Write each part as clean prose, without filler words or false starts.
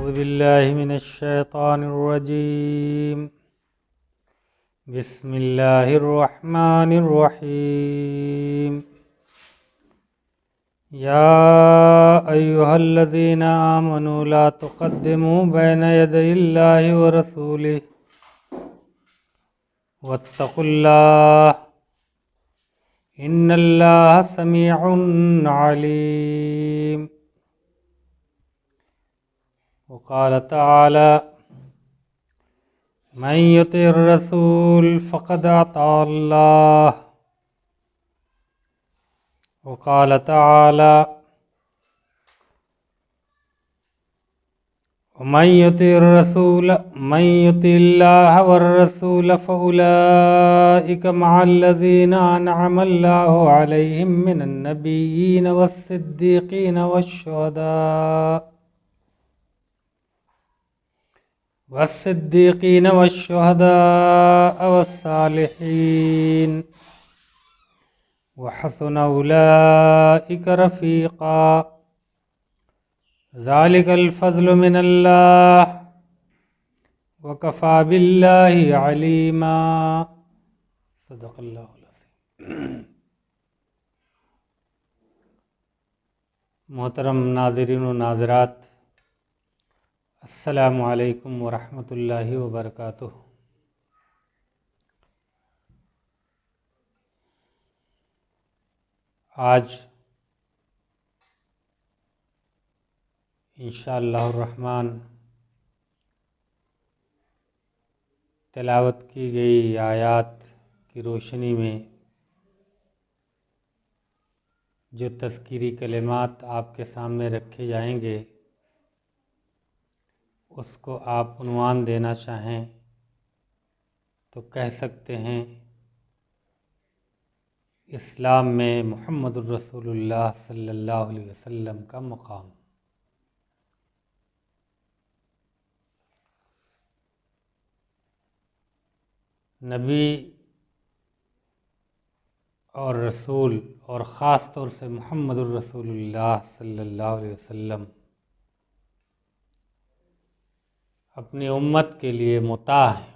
أعوذ بالله من الشيطان الرجيم. بسم الله الرحمن الرحيم. يا أيها الذين آمنوا لا تقدموا بين يدي الله ورسوله واتقوا الله إن الله سميع عليم. وقال تعالى: من يطع الرسول فقد أطاع الله. وقال تعالى: ومن يطع الله والرسول فأولئك مع الذين أنعم الله عليهم من النبيين والصديقين والشهداء والصالحين وحسن أولئك رفيقا. ذلك الفضل من الله وكفى بالله عليما. صدق اللہ العظیم. محترم ناظرین و ناظرات، السلام علیکم ورحمۃ اللہ وبرکاتہ. آج انشاءاللہ الرحمن تلاوت کی گئی آیات کی روشنی میں جو تذکیری کلمات آپ کے سامنے رکھے جائیں گے اس کو آپ عنوان دینا چاہیں تو کہہ سکتے ہیں: اسلام میں محمد الرسول اللہ صلی اللہ علیہ وسلم کا مقام. نبی اور رسول اور خاص طور سے محمد الرسول اللہ صلی اللہ علیہ وسلم اپنی امت کے لیے مطاع ہیں.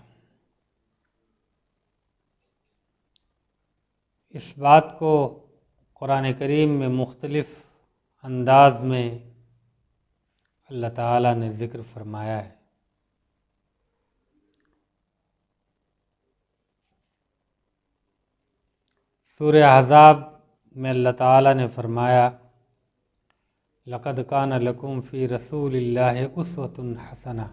اس بات کو قرآن کریم میں مختلف انداز میں اللہ تعالیٰ نے ذکر فرمایا ہے. سورہ احزاب میں اللہ تعالیٰ نے فرمایا: لَقَدْ كَانَ لَكُمْ فِي رَسُولِ اللَّهِ أُسْوَةٌ حَسَنَةٌ.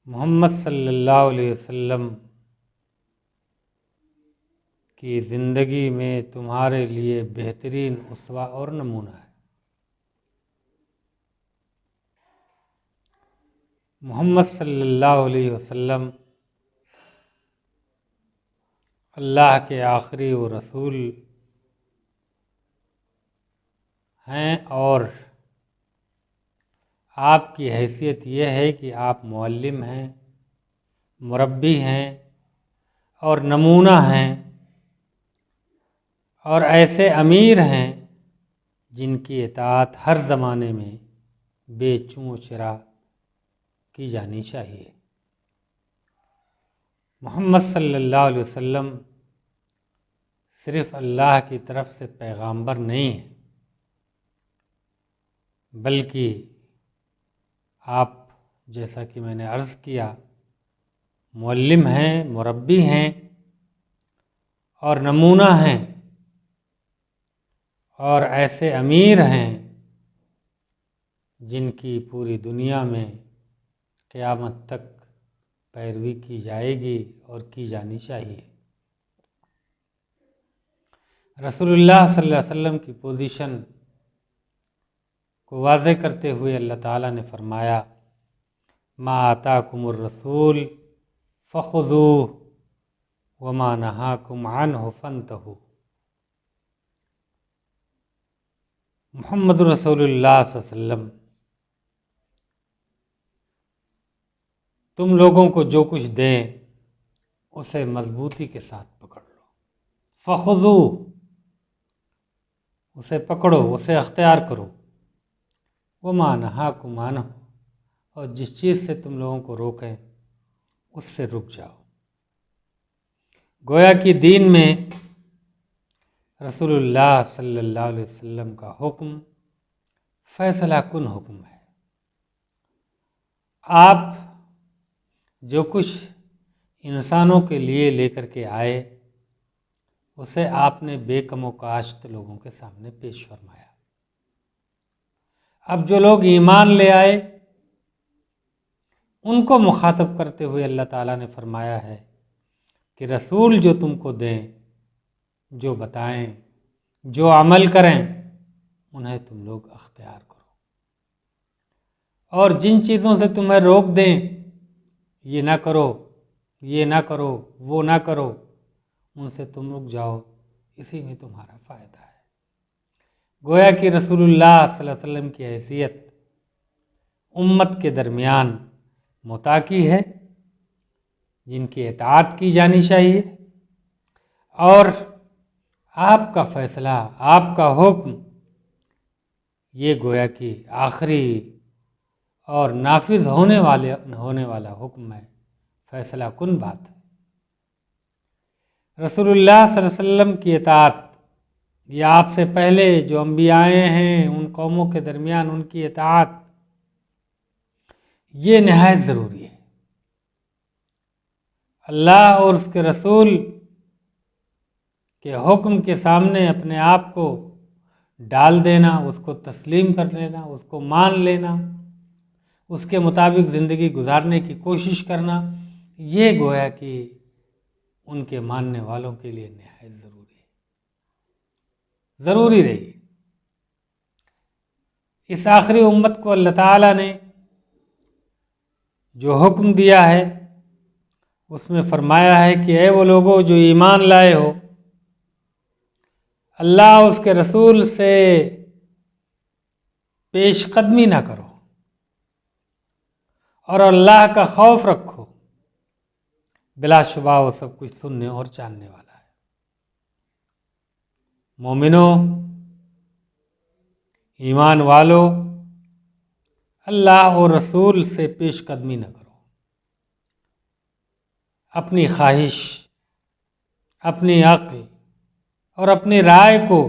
محمد صلی اللہ علیہ وسلم کی زندگی میں تمہارے لیے بہترین اسوہ اور نمونہ ہے. محمد صلی اللہ علیہ وسلم اللہ کے آخری وہ رسول ہیں، اور آپ کی حیثیت یہ ہے کہ آپ معلم ہیں، مربی ہیں اور نمونہ ہیں، اور ایسے امیر ہیں جن کی اطاعت ہر زمانے میں بے چون و چرا کی جانی چاہیے. محمد صلی اللہ علیہ وسلم صرف اللہ کی طرف سے پیغامبر نہیں ہیں، بلکہ آپ جیسا کہ میں نے عرض کیا معلم ہیں، مربی ہیں اور نمونہ ہیں، اور ایسے امیر ہیں جن کی پوری دنیا میں قیامت تک پیروی کی جائے گی اور کی جانی چاہیے. رسول اللہ صلی اللہ علیہ وسلم کی پوزیشن کو واضح کرتے ہوئے اللہ تعالیٰ نے فرمایا: ما آتاکم الرسول فخذوہ وما نہاکم عنہ فانتہوا. محمد رسول اللہ صلی اللہ علیہ وسلم تم لوگوں کو جو کچھ دیں اسے مضبوطی کے ساتھ پکڑ لو. فخذو، اسے پکڑو، اسے اختیار کرو. وما نہاکم عنہ، اور جس چیز سے تم لوگوں کو روکیں اس سے رک جاؤ۔ گویا کہ دین میں رسول اللہ صلی اللہ علیہ وسلم کا حکم فیصلہ کن حکم ہے۔ آپ جو کچھ انسانوں کے لیے لے کر کے آئے اسے آپ نے بے کم و کاشت لوگوں کے سامنے پیش فرمایا۔ اب جو لوگ ایمان لے آئے ان کو مخاطب کرتے ہوئے اللہ تعالیٰ نے فرمایا ہے کہ رسول جو تم کو دیں، جو بتائیں، جو عمل کریں، انہیں تم لوگ اختیار کرو، اور جن چیزوں سے تمہیں روک دیں، یہ نہ کرو، یہ نہ کرو، وہ نہ کرو، ان سے تم رک جاؤ، اسی میں تمہارا فائدہ ہے۔ گویا کہ رسول اللہ صلی اللہ علیہ وسلم کی حیثیت امت کے درمیان مطاع کی ہے، جن کی اطاعت کی جانی چاہیے، اور آپ کا فیصلہ، آپ کا حکم، یہ گویا کہ آخری اور نافذ ہونے والا حکم ہے، فیصلہ کن بات ہے۔ رسول اللہ صلی اللہ علیہ وسلم کی اطاعت، یا آپ سے پہلے جو انبیاء آئے ہیں ان قوموں کے درمیان ان کی اطاعت، یہ نہایت ضروری ہے۔ اللہ اور اس کے رسول کے حکم کے سامنے اپنے آپ کو ڈال دینا، اس کو تسلیم کر لینا، اس کو مان لینا، اس کے مطابق زندگی گزارنے کی کوشش کرنا، یہ گویا کہ ان کے ماننے والوں کے لیے نہایت ضروری رہی۔ اس آخری امت کو اللہ تعالیٰ نے جو حکم دیا ہے اس میں فرمایا ہے کہ اے وہ لوگوں جو ایمان لائے ہو، اللہ اس کے رسول سے پیش قدمی نہ کرو اور اللہ کا خوف رکھو، بلا شبہ وہ سب کچھ سننے اور جاننے والا ہے۔ مومنوں، ایمان والو، اللہ اور رسول سے پیش قدمی نہ کرو، اپنی خواہش، اپنی عقل اور اپنی رائے کو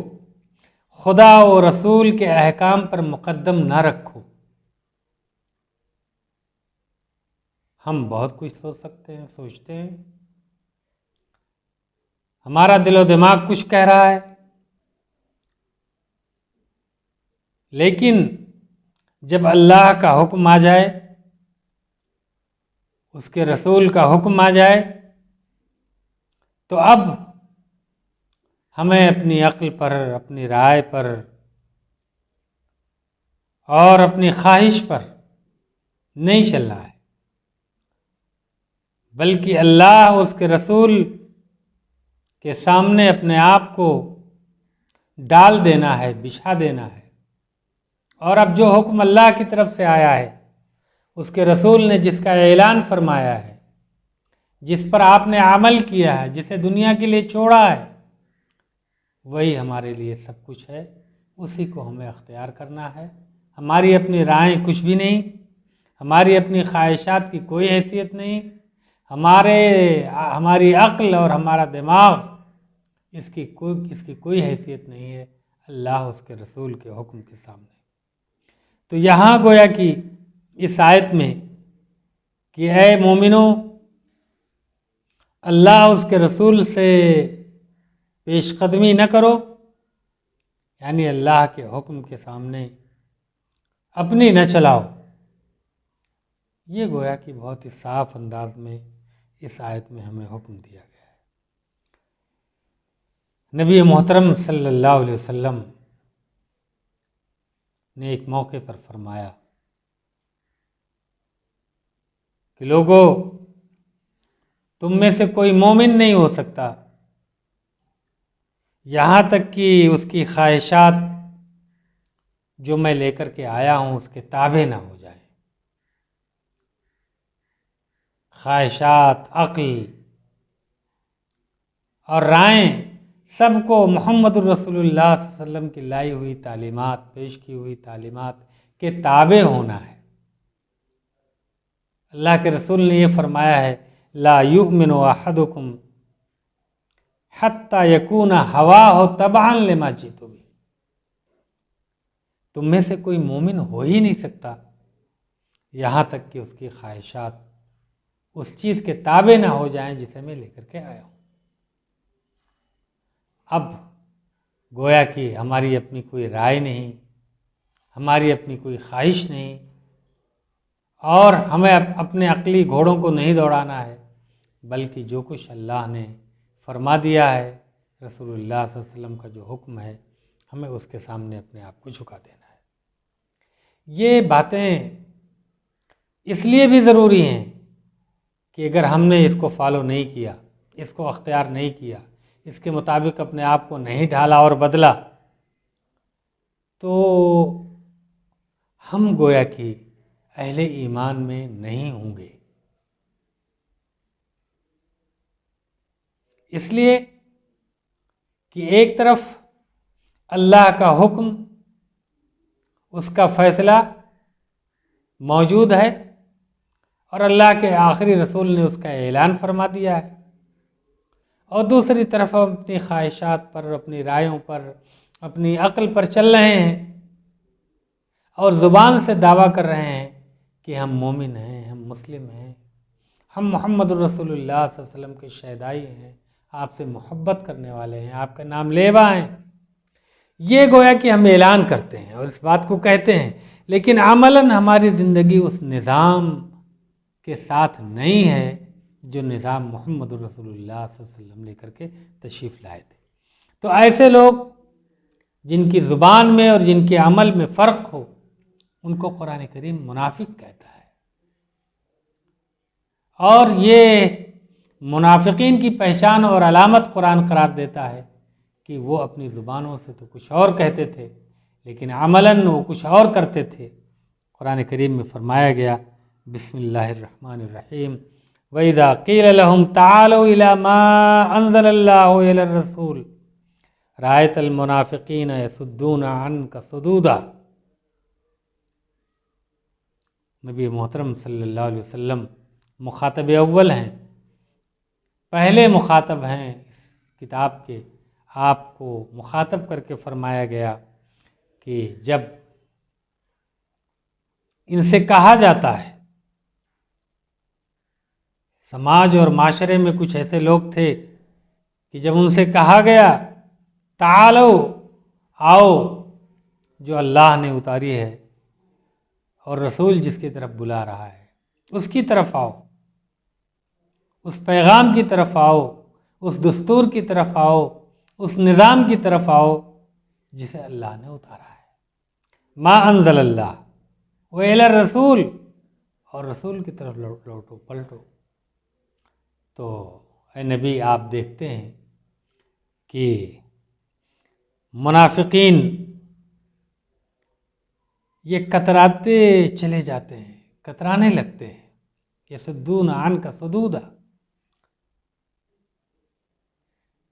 خدا و رسول کے احکام پر مقدم نہ رکھو۔ ہم بہت کچھ سوچ سکتے ہیں، سوچتے ہیں، ہمارا دل و دماغ کچھ کہہ رہا ہے، لیکن جب اللہ کا حکم آ جائے، اس کے رسول کا حکم آ جائے، تو اب ہمیں اپنی عقل پر، اپنی رائے پر اور اپنی خواہش پر نہیں چلنا ہے، بلکہ اللہ اس کے رسول کے سامنے اپنے آپ کو ڈال دینا ہے، بچھا دینا ہے، اور اب جو حکم اللہ کی طرف سے آیا ہے، اس کے رسول نے جس کا اعلان فرمایا ہے، جس پر آپ نے عمل کیا ہے، جسے دنیا کے لیے چھوڑا ہے، وہی ہمارے لیے سب کچھ ہے، اسی کو ہمیں اختیار کرنا ہے۔ ہماری اپنی رائیں کچھ بھی نہیں، ہماری اپنی خواہشات کی کوئی حیثیت نہیں، ہماری عقل اور ہمارا دماغ اس کی کوئی حیثیت نہیں ہے اللہ اس کے رسول کے حکم کے سامنے۔ تو یہاں گویا کہ اس آیت میں کہ اے مومنوں، اللہ اس کے رسول سے پیش قدمی نہ کرو، یعنی اللہ کے حکم کے سامنے اپنی نہ چلاؤ، یہ گویا کہ بہت ہی صاف انداز میں اس آیت میں ہمیں حکم دیا گیا ہے۔ نبی محترم صلی اللہ علیہ وسلم نے ایک موقع پر فرمایا کہ لوگوں، تم میں سے کوئی مومن نہیں ہو سکتا یہاں تک کہ اس کی خواہشات جو میں لے کر کے آیا ہوں اس کے تابع نہ ہو جائیں۔ خواہشات، عقل اور رائیں سب کو محمد الرسول اللہ صلی اللہ علیہ وسلم کی لائی ہوئی تعلیمات، پیش کی ہوئی تعلیمات کے تابع ہونا ہے۔ اللہ کے رسول نے یہ فرمایا ہے لا یؤمن احدکم حتی یکون ہواہ تبعا لما جئت بہ، تم میں سے کوئی مومن ہو ہی نہیں سکتا یہاں تک کہ اس کی خواہشات اس چیز کے تابع نہ ہو جائیں جسے میں لے کر کے آیا ہوں۔ اب گویا کہ ہماری اپنی کوئی رائے نہیں، ہماری اپنی کوئی خواہش نہیں، اور ہمیں اپنے عقلی گھوڑوں کو نہیں دوڑانا ہے، بلکہ جو کچھ اللہ نے فرما دیا ہے، رسول اللہ صلی اللہ علیہ وسلم کا جو حکم ہے، ہمیں اس کے سامنے اپنے آپ کو جھکا دینا ہے۔ یہ باتیں اس لیے بھی ضروری ہیں کہ اگر ہم نے اس کو فالو نہیں کیا، اس کو اختیار نہیں کیا، اس کے مطابق اپنے آپ کو نہیں ڈھالا اور بدلا، تو ہم گویا کہ اہل ایمان میں نہیں ہوں گے۔ اس لیے کہ ایک طرف اللہ کا حکم، اس کا فیصلہ موجود ہے، اور اللہ کے آخری رسول نے اس کا اعلان فرما دیا ہے، اور دوسری طرف ہم اپنی خواہشات پر، اپنی رائےوں پر، اپنی عقل پر چل رہے ہیں، اور زبان سے دعویٰ کر رہے ہیں کہ ہم مومن ہیں، ہم مسلم ہیں، ہم محمد رسول اللہ صلی اللہ علیہ وسلم کے شہدائی ہیں، آپ سے محبت کرنے والے ہیں، آپ کا نام لیوا ہیں۔ یہ گویا کہ ہم اعلان کرتے ہیں اور اس بات کو کہتے ہیں، لیکن عملاً ہماری زندگی اس نظام کے ساتھ نہیں ہے جو نظام محمد رسول اللہ صلی اللہ علیہ وسلم لے کر کے تشریف لائے تھے۔ تو ایسے لوگ جن کی زبان میں اور جن کے عمل میں فرق ہو، ان کو قرآن کریم منافق کہتا ہے، اور یہ منافقین کی پہچان اور علامت قرآن قرار دیتا ہے کہ وہ اپنی زبانوں سے تو کچھ اور کہتے تھے، لیکن عملاً وہ کچھ اور کرتے تھے۔ قرآن کریم میں فرمایا گیا بسم اللہ الرحمن الرحیم وَإِذَا قِيلَ لَهُمْ تَعَالَوْا إِلَى مَا أَنزَلَ اللَّهُ إِلَى الرَّسُولِ رَأَيْتَ الْمُنَافِقِينَ يَصُدُّونَ عَنْكَ صُدُودًا۔ نبی محترم صلی اللہ علیہ وسلم مخاطب اول ہیں، پہلے مخاطب ہیں اس کتاب کے۔ آپ کو مخاطب کر کے فرمایا گیا کہ جب ان سے کہا جاتا ہے، سماج اور معاشرے میں کچھ ایسے لوگ تھے کہ جب ان سے کہا گیا تعالو، آؤ، جو اللہ نے اتاری ہے اور رسول جس کی طرف بلا رہا ہے اس کی طرف آؤ، اس پیغام کی طرف آؤ، اس دستور کی طرف آؤ، اس نظام کی طرف آؤ جسے اللہ نے اتارا ہے۔ ما انزل اللہ وإلی الرسول، اور رسول کی طرف لوٹو پلٹو۔ تو اے نبی، آپ دیکھتے ہیں کہ منافقین یہ کتراتے چلے جاتے ہیں، کترانے لگتے ہیں، یصدون عنک صدودا،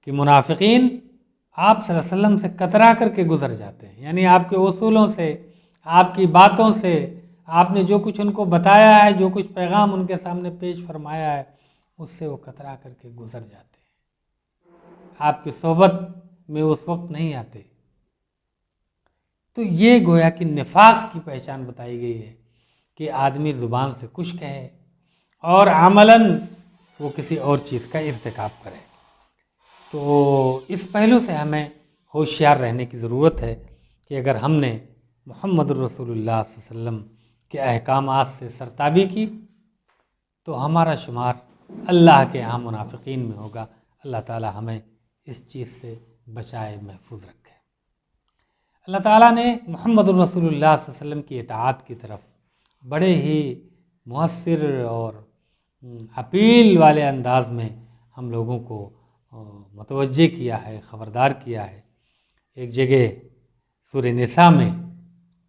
کہ منافقین آپ صلی اللہ علیہ وسلم سے کترا کر کے گزر جاتے ہیں، یعنی آپ کے اصولوں سے، آپ کی باتوں سے، آپ نے جو کچھ ان کو بتایا ہے، جو کچھ پیغام ان کے سامنے پیش فرمایا ہے، اس سے وہ کترا کر کے گزر جاتے ہیں، آپ کی صحبت میں اس وقت نہیں آتے۔ تو یہ گویا کہ نفاق کی پہچان بتائی گئی ہے کہ آدمی زبان سے کچھ کہے اور عملاً وہ کسی اور چیز کا ارتکاب کرے۔ تو اس پہلو سے ہمیں ہوشیار رہنے کی ضرورت ہے کہ اگر ہم نے محمد رسول اللہ صلی اللہ علیہ وسلم کے احکامات سے سرتابی کی تو ہمارا شمار اللہ کے یہاں منافقین میں ہوگا۔ اللہ تعالی ہمیں اس چیز سے بچائے، محفوظ رکھے۔ اللہ تعالیٰ نے محمد رسول اللہ صلی اللہ علیہ وسلم کی اطاعت کی طرف بڑے ہی مؤثر اور اپیل والے انداز میں ہم لوگوں کو متوجہ کیا ہے، خبردار کیا ہے۔ ایک جگہ سورہ نساء میں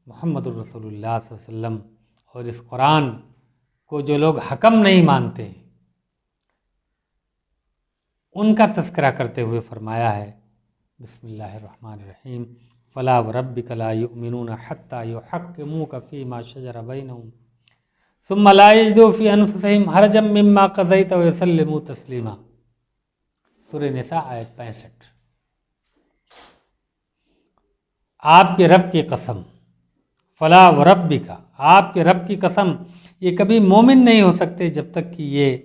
محمد رسول اللہ صلی اللہ علیہ وسلم اور اس قرآن کو جو لوگ حکم نہیں مانتے ہیں ان کا تذکرہ کرتے ہوئے فرمایا ہے بسم اللہ الرحمن الرحیم فلا وربک لا یؤمنون حتی یحکموک فیما شجر بینہم ثم لا یجدوا فی انفسہم حرجا مما قضیت ویسلموا تسلیما۔ سورہ نساء آیت 65۔ آپ کے رب کی قسم، فلا وربک، آپ کے رب کی قسم، یہ کبھی مومن نہیں ہو سکتے جب تک کہ یہ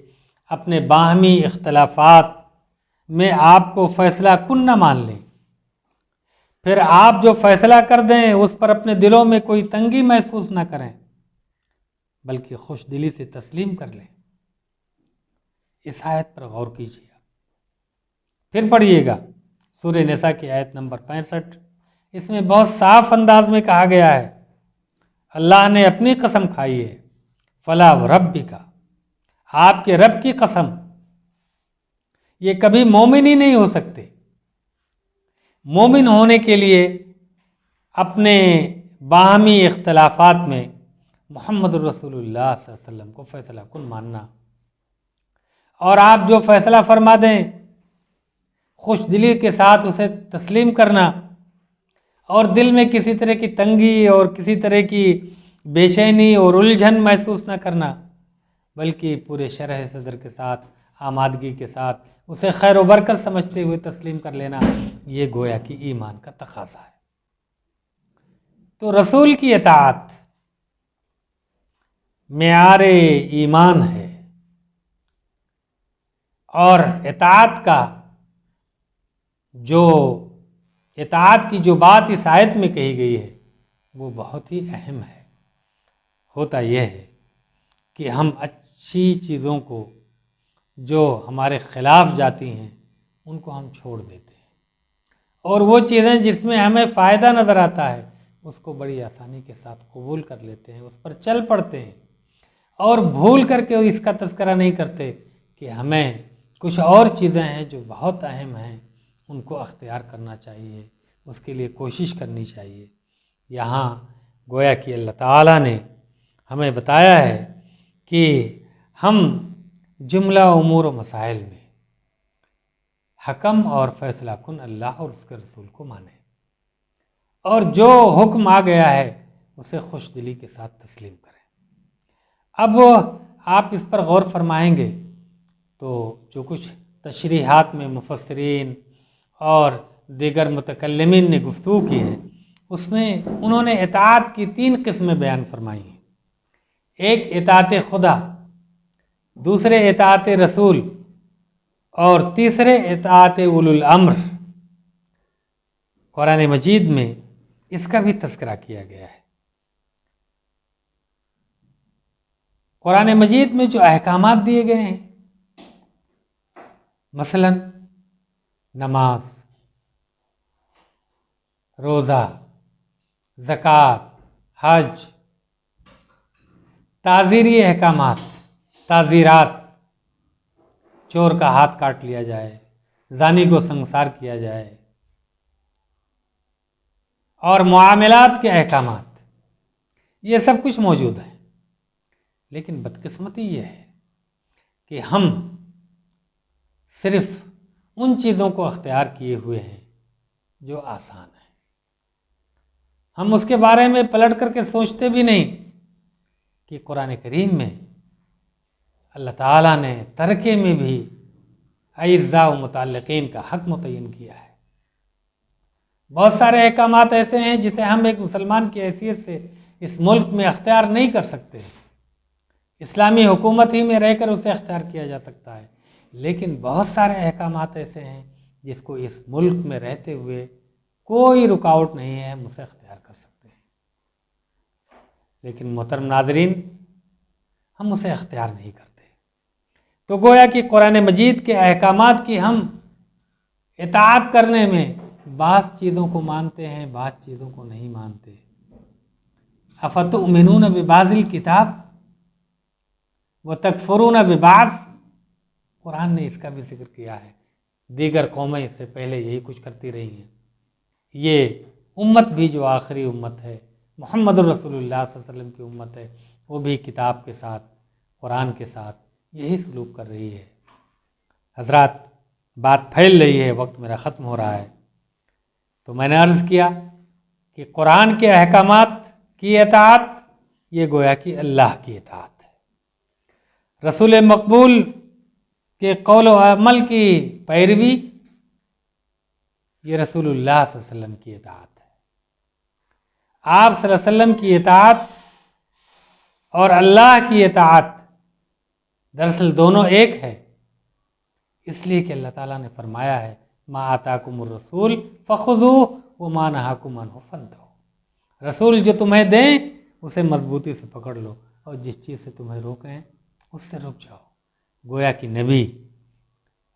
اپنے باہمی اختلافات میں آپ کو فیصلہ کن نہ مان لیں، پھر آپ جو فیصلہ کر دیں اس پر اپنے دلوں میں کوئی تنگی محسوس نہ کریں بلکہ خوش دلی سے تسلیم کر لیں۔ اس آیت پر غور کیجیے، پھر پڑھیے گا سورہ نساء کی آیت نمبر 65۔ اس میں بہت صاف انداز میں کہا گیا ہے، اللہ نے اپنی قسم کھائی ہے، فلا وربک، آپ کے رب کی قسم، یہ کبھی مومن ہی نہیں ہو سکتے۔ مومن ہونے کے لیے اپنے باہمی اختلافات میں محمد رسول اللہ صلی اللہ علیہ وسلم کو فیصلہ کن ماننا، اور آپ جو فیصلہ فرما دیں خوش دلی کے ساتھ اسے تسلیم کرنا، اور دل میں کسی طرح کی تنگی اور کسی طرح کی بے چینی اور الجھن محسوس نہ کرنا، بلکہ پورے شرح صدر کے ساتھ، آمادگی کے ساتھ اسے خیر و برکت سمجھتے ہوئے تسلیم کر لینا، یہ گویا کہ ایمان کا تقاضا ہے۔ تو رسول کی اطاعت معیار ایمان ہے، اور اطاعت کی جو بات اس آیت میں کہی گئی ہے وہ بہت ہی اہم ہے۔ ہوتا یہ ہے کہ ہم اچھی چیزوں کو جو ہمارے خلاف جاتی ہیں ان کو ہم چھوڑ دیتے ہیں، اور وہ چیزیں جس میں ہمیں فائدہ نظر آتا ہے اس کو بڑی آسانی کے ساتھ قبول کر لیتے ہیں، اس پر چل پڑتے ہیں، اور بھول کر کے اس کا تذکرہ نہیں کرتے کہ ہمیں کچھ اور چیزیں ہیں جو بہت اہم ہیں، ان کو اختیار کرنا چاہیے، اس کے لیے کوشش کرنی چاہیے۔ یہاں گویا کہ اللہ تعالیٰ نے ہمیں بتایا ہے کہ ہم جملہ امور و مسائل میں حکم اور فیصلہ کن اللہ اور اس کے رسول کو مانیں، اور جو حکم آ گیا ہے اسے خوش دلی کے ساتھ تسلیم کریں۔ اب آپ اس پر غور فرمائیں گے تو جو کچھ تشریحات میں مفسرین اور دیگر متکلمین نے گفتگو کی ہے اس میں انہوں نے اطاعت کی 3 قسمیں بیان فرمائی ہیں۔ ایک اطاعت خدا، دوسرے اطاعت رسول، اور تیسرے اطاعت اولو الامر۔ قرآن مجید میں اس کا بھی تذکرہ کیا گیا ہے۔ قرآن مجید میں جو احکامات دیے گئے ہیں، مثلا نماز، روزہ، زکوٰۃ، حج، تعزیری احکامات، تعزیرات، چور کا ہاتھ کاٹ لیا جائے، زانی کو سنگسار کیا جائے، اور معاملات کے احکامات، یہ سب کچھ موجود ہے۔ لیکن بدقسمتی یہ ہے کہ ہم صرف ان چیزوں کو اختیار کیے ہوئے ہیں جو آسان ہیں، ہم اس کے بارے میں پلٹ کر کے سوچتے بھی نہیں کہ قرآن کریم میں اللہ تعالیٰ نے ترکے میں بھی اعزاء و متعلقین کا حق متعین کیا ہے۔ بہت سارے احکامات ایسے ہیں جسے ہم ایک مسلمان کی حیثیت سے اس ملک میں اختیار نہیں کر سکتے، اسلامی حکومت ہی میں رہ کر اسے اختیار کیا جا سکتا ہے، لیکن بہت سارے احکامات ایسے ہیں جس کو اس ملک میں رہتے ہوئے کوئی رکاوٹ نہیں ہے، ہم اسے اختیار کر سکتے ہیں، لیکن محترم ناظرین ہم اسے اختیار نہیں کرتے۔ تو گویا کہ قرآن مجید کے احکامات کی ہم اطاعت کرنے میں بعض چیزوں کو مانتے ہیں، بعض چیزوں کو نہیں مانتے۔ افتؤمنون ببعض الکتاب وتکفرون ببعض، قرآن نے اس کا بھی ذکر کیا ہے۔ دیگر قومیں اس سے پہلے یہی کچھ کرتی رہی ہیں، یہ امت بھی جو آخری امت ہے، محمد رسول اللہ صلی اللہ علیہ وسلم کی امت ہے، وہ بھی کتاب کے ساتھ، قرآن کے ساتھ یہی سلوک کر رہی ہے۔ حضرات بات پھیل رہی ہے، وقت میرا ختم ہو رہا ہے، تو میں نے عرض کیا کہ قرآن کے احکامات کی اطاعت یہ گویا کہ اللہ کی اطاعت ہے، رسول مقبول کے قول و عمل کی پیروی یہ رسول اللہ صلی اللہ علیہ وسلم کی اطاعت ہے۔ آپ صلی اللہ علیہ وسلم کی اطاعت اور اللہ کی اطاعت دراصل دونوں ایک ہے، اس لیے کہ اللہ تعالیٰ نے فرمایا ہے ما آتاکم الرسول فخذوہ وما نہاکم عنہ فانتہوا، رسول جو تمہیں دیں اسے مضبوطی سے پکڑ لو اور جس چیز سے تمہیں روکیں اس سے رک جاؤ۔ گویا کہ نبی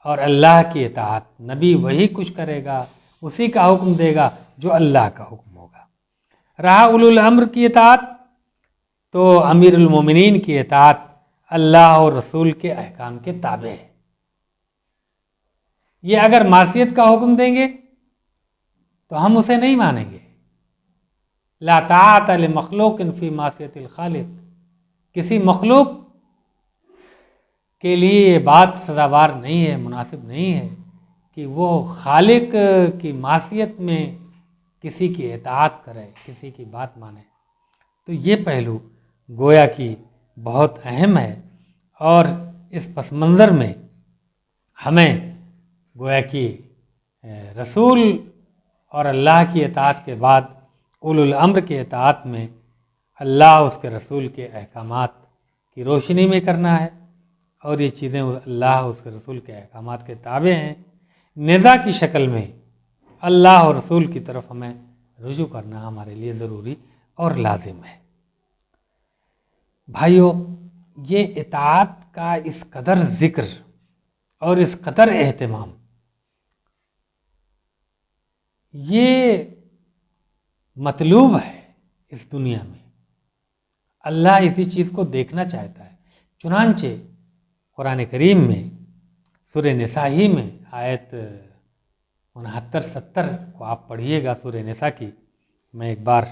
اور اللہ کی اطاعت، نبی وہی کچھ کرے گا، اسی کا حکم دے گا جو اللہ کا حکم ہوگا۔ رہا اولو الامر کی اطاعت تو امیر المومنین کی اطاعت اللہ اور رسول کے احکام کے تابع ہے۔ یہ اگر معصیت کا حکم دیں گے تو ہم اسے نہیں مانیں گے۔ لا طاعت لمخلوق فی معصیت الخالق، کسی مخلوق کے لیے یہ بات سزاوار نہیں ہے، مناسب نہیں ہے کہ وہ خالق کی معصیت میں کسی کی اطاعت کرے، کسی کی بات مانے۔ تو یہ پہلو گویا کہ بہت اہم ہے، اور اس پس منظر میں ہمیں گویا کہ رسول اور اللہ کی اطاعت کے بعد اولو الامر کے اطاعت میں اللہ اس کے رسول کے احکامات کی روشنی میں کرنا ہے، اور یہ چیزیں اللہ اس کے رسول کے احکامات کے تابع ہیں۔ نزاع کی شکل میں اللہ اور رسول کی طرف ہمیں رجوع کرنا ہمارے لیے ضروری اور لازم ہے۔ بھائیو، یہ اطاعت کا اس قدر ذکر اور اس قدر اہتمام، یہ مطلوب ہے اس دنیا میں۔ اللہ اسی چیز کو دیکھنا چاہتا ہے، چنانچہ قرآن کریم میں سورہ نساء ہی میں آیت 69-70 کو آپ پڑھیے گا سورہ نساء کی۔ میں ایک بار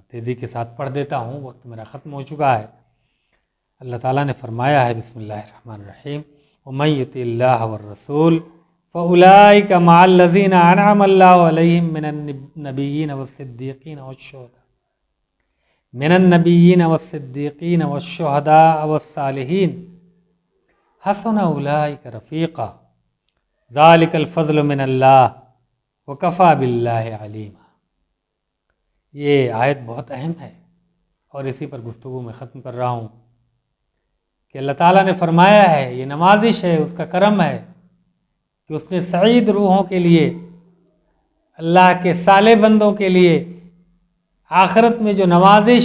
تیزی کے ساتھ پڑھ دیتا ہوں، وقت میرا ختم ہو چکا ہے۔ اللہ تعالیٰ نے فرمایا ہے بسم اللہ الرحمن الرحیم وَمَن يُطِعِ اللَّهَ وَالرَّسُولَ فَأُولَٰئِكَ مَعَ الَّذِينَ أَنْعَمَ اللَّهُ عَلَيْهِم مِّنَ النَّبِيِّينَ وَالصِّدِّيقِينَ وَالشُّهَدَاءِ وَالصَّالِحِينَ حسن اولئک رفیقا ذالک الفضل من اللہ وکفی باللہ علیما۔ یہ آیت بہت اہم ہے، اور اسی پر گفتگو میں ختم کر رہا ہوں کہ اللہ تعالیٰ نے فرمایا ہے، یہ نوازش ہے، اس کا کرم ہے کہ اس نے سعید روحوں کے لیے، اللہ کے صالح بندوں کے لیے آخرت میں جو نوازش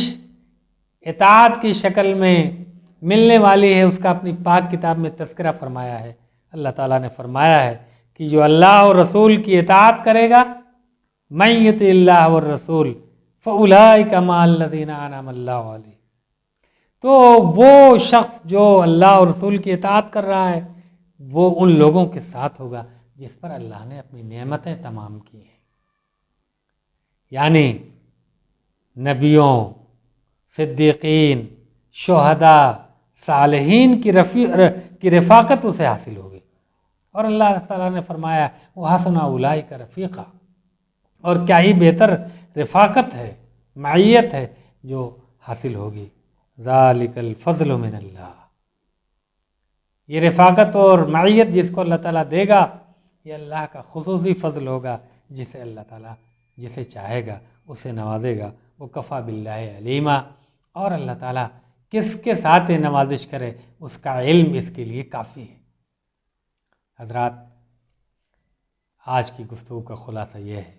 اطاعت کی شکل میں ملنے والی ہے اس کا اپنی پاک کتاب میں تذکرہ فرمایا ہے۔ اللہ تعالیٰ نے فرمایا ہے کہ جو اللہ اور رسول کی اطاعت کرے گا، من یطع اللہ والرسول فاولئک مع الذین انعم اللہ علیہم، تو وہ شخص جو اللہ اور رسول کی اطاعت کر رہا ہے وہ ان لوگوں کے ساتھ ہوگا جس پر اللہ نے اپنی نعمتیں تمام کی ہیں، یعنی نبیوں، صدیقین، شہداء، صالحین کی رفاقت اسے حاصل ہوگی۔ اور اللہ تعالیٰ نے فرمایا وَحَسُنَ أُولَٰئِكَ رفیقا، اور کیا ہی بہتر رفاقت ہے، معیت ہے جو حاصل ہوگی۔ ذَلِكَ الْفَضْلُ مِنَ اللَّهِ، یہ رفاقت اور معیت جس کو اللہ تعالیٰ دے گا یہ اللہ کا خصوصی فضل ہوگا، جسے اللہ تعالیٰ جسے چاہے گا اسے نوازے گا۔ وَكَفَى بِاللَّهِ عَلِيمًا، اور اللہ تعالیٰ کس کے ساتھ نوازش کرے اس کا علم اس کے لیے کافی ہے۔ حضرات، آج کی گفتگو کا خلاصہ یہ ہے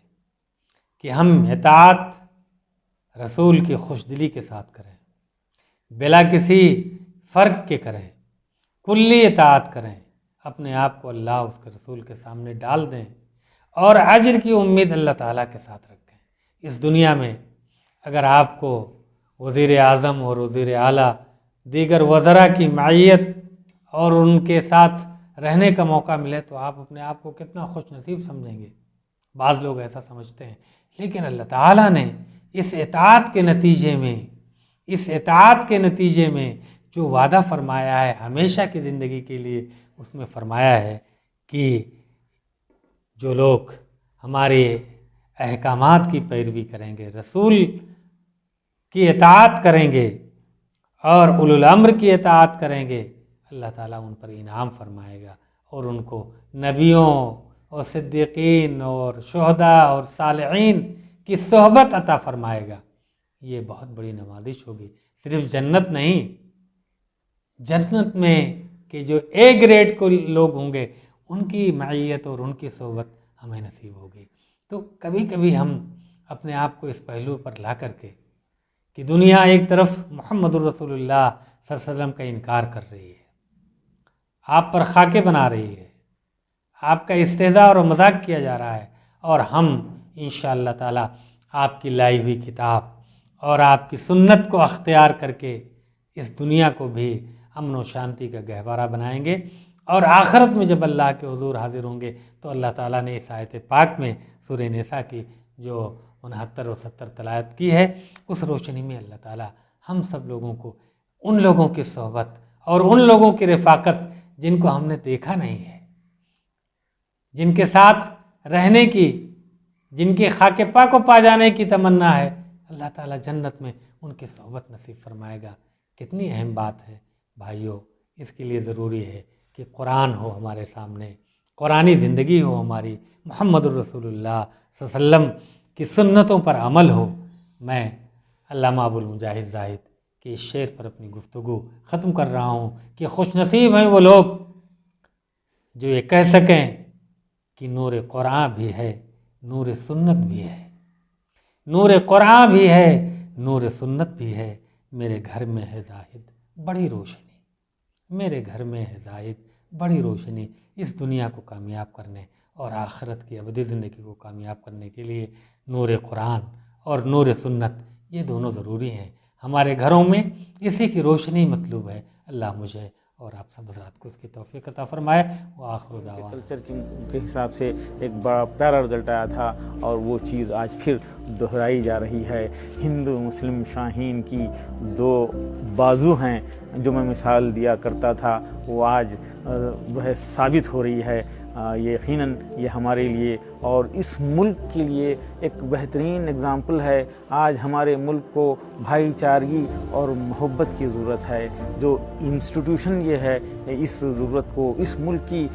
کہ ہم اطاعت رسول کی خوش دلی کے ساتھ کریں، بلا کسی فرق کے کریں، کلی اطاعت کریں، اپنے آپ کو اللہ اس کے رسول کے سامنے ڈال دیں، اور اجر کی امید اللہ تعالیٰ کے ساتھ رکھیں۔ اس دنیا میں اگر آپ کو وزیر اعظم اور وزیر اعلیٰ دیگر وزراء کی معیت اور ان کے ساتھ رہنے کا موقع ملے تو آپ اپنے آپ کو کتنا خوش نصیب سمجھیں گے۔ بعض لوگ ایسا سمجھتے ہیں، لیکن اللہ تعالیٰ نے اس اطاعت کے نتیجے میں جو وعدہ فرمایا ہے ہمیشہ کی زندگی کے لیے، اس میں فرمایا ہے کہ جو لوگ ہمارے احکامات کی پیروی کریں گے، رسول کی اطاعت کریں گے اور اولو الامر کی اطاعت کریں گے، اللہ تعالیٰ ان پر انعام فرمائے گا اور ان کو نبیوں اور صدیقین اور شہداء اور صالحین کی صحبت عطا فرمائے گا۔ یہ بہت بڑی نوازش ہوگی، صرف جنت نہیں، جنت میں کہ جو اے گریڈ کو لوگ ہوں گے ان کی معیت اور ان کی صحبت ہمیں نصیب ہوگی۔ تو کبھی کبھی ہم اپنے آپ کو اس پہلو پر لا کر کے کہ دنیا ایک طرف محمد الرسول اللہ صلی اللہ علیہ وسلم کا انکار کر رہی ہے، آپ پر خاکے بنا رہی ہے، آپ کا استہزاء اور مذاق کیا جا رہا ہے، اور ہم انشاءاللہ تعالی آپ کی لائی ہوئی کتاب اور آپ کی سنت کو اختیار کر کے اس دنیا کو بھی امن و شانتی کا گہوارہ بنائیں گے، اور آخرت میں جب اللہ کے حضور حاضر ہوں گے تو اللہ تعالیٰ نے اس آیت پاک میں سورہ نساء کی جو 69 اور 70 تلاوت کی ہے، اس روشنی میں اللہ تعالیٰ ہم سب لوگوں کو ان لوگوں کی صحبت اور ان لوگوں کی رفاقت جن کو ہم نے دیکھا نہیں ہے، جن کے ساتھ رہنے کی، جن کی خاک پا کو پا جانے کی تمنا ہے، اللہ تعالیٰ جنت میں ان کی صحبت نصیب فرمائے گا۔ کتنی اہم بات ہے بھائیوں، اس کے لیے ضروری ہے کہ قرآن ہو ہمارے سامنے، قرآنی زندگی ہو ہماری، محمد الرسول اللہ صلی اللہ علیہ وسلم کی سنتوں پر عمل ہو۔ میں علامہ ابو المجاہد زاہد کے اس شعر پر اپنی گفتگو ختم کر رہا ہوں کہ خوش نصیب ہیں وہ لوگ جو یہ کہہ سکیں کہ نور قرآن بھی ہے، نور سنت بھی ہے، نور قرآن بھی ہے، نور سنت بھی ہے، میرے گھر میں ہے زاہد بڑی روشنی، میرے گھر میں ہے زاہد بڑی روشنی۔ اس دنیا کو کامیاب کرنے اور آخرت کی ابدی زندگی کو کامیاب کرنے کے لیے نور قرآن اور نور سنت یہ دونوں ضروری ہیں۔ ہمارے گھروں میں اسی کی روشنی مطلوب ہے۔ اللہ مجھے اور آپ سب حضرات کو اس کی توفیق عطا فرمائے۔ وآخر دعوانا کلچر کے حساب سے ایک بڑا پیارا رزلٹ آیا تھا، اور وہ چیز آج پھر دہرائی جا رہی ہے۔ ہندو مسلم شاہین کی دو بازو ہیں جو میں مثال دیا کرتا تھا، وہ آج وہ ثابت ہو رہی ہے۔ یقیناً یہ ہمارے لیے اور اس ملک کے لیے ایک بہترین اگزامپل ہے۔ آج ہمارے ملک کو بھائی چارگی اور محبت کی ضرورت ہے۔ جو انسٹیٹیوشن یہ ہے، اس ضرورت کو اس ملک کی